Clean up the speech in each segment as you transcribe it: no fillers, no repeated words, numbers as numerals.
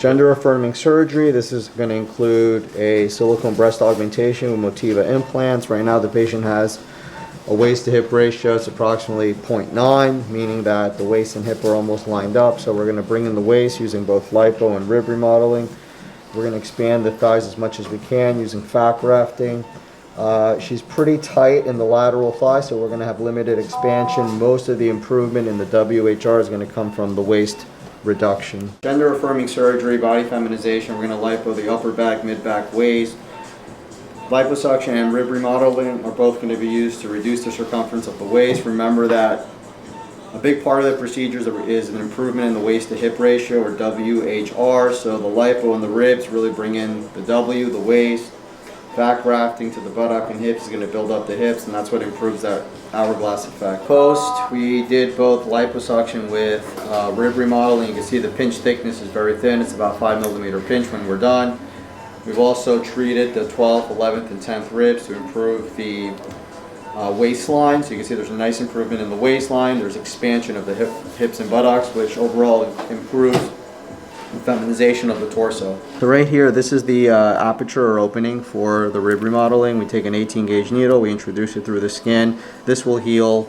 Gender affirming surgery. This is going to include a silicone breast augmentation with Motiva implants. Right now the patient has a waist to hip ratio. It's approximately 0.9, meaning that the waist and hip are almost lined up. So we're going to bring in the waist using both lipo and rib remodeling. We're going to expand the thighs as much as we can using fat grafting. She's pretty tight in the lateral thigh, so we're going to have limited expansion. Most of the improvement in the WHR is going to come from the waist reduction. Gender affirming surgery, body feminization. We're going to lipo the upper back, mid back, waist. Liposuction and rib remodeling are both going to be used to reduce the circumference of the waist. Remember that a big part of the procedures is an improvement in the waist to hip ratio, or WHR. So the lipo and the ribs really bring in the W, the waist. Fat grafting to the buttock and hips is going to build up the hips, and that's what improves that hourglass effect. Post, we did both liposuction with rib remodeling. You can see the pinch thickness is very thin. It's about 5mm pinch when we're done. We've also treated the 12th, 11th, and 10th ribs to improve the waistline. So you can see there's a nice improvement in the waistline. There's expansion of the hips and buttocks, which overall improves feminization of the torso. So right here, this is the aperture or opening for the rib remodeling. We take an 18 gauge needle, we introduce it through the skin. This will heal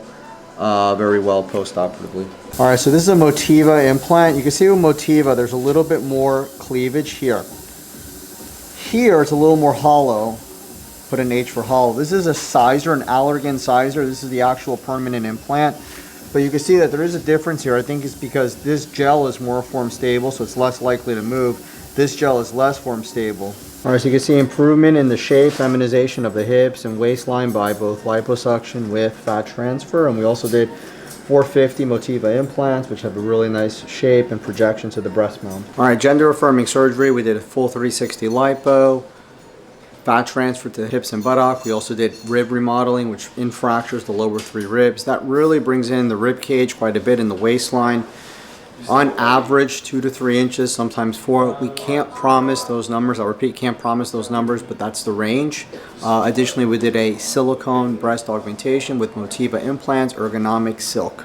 very well post-operatively. Alright, so this is a Motiva implant. You can see with Motiva there's a little bit more cleavage here. Here it's a little more hollow. Put an H for hollow. This is a sizer, an Allergan sizer. This is the actual permanent implant. But you can see that there is a difference here. I think it's because this gel is more form stable, so it's less likely to move. This gel is less form stable. Alright, so you can see improvement in the shape, feminization of the hips and waistline by both liposuction with fat transfer. And we also did 450 Motiva implants, which have a really nice shape and projection to the breast mount. Alright, gender affirming surgery. We did a full 360 lipo. Fat transfer to the hips and buttock. We also did rib remodeling, which infractures the lower 3 ribs. That really brings in the rib cage quite a bit in the waistline. On average, 2 to 3 inches, sometimes 4. We can't promise those numbers. I'll repeat, can't promise those numbers, but that's the range. Additionally, we did a silicone breast augmentation with Motiva implants, ergonomic silk.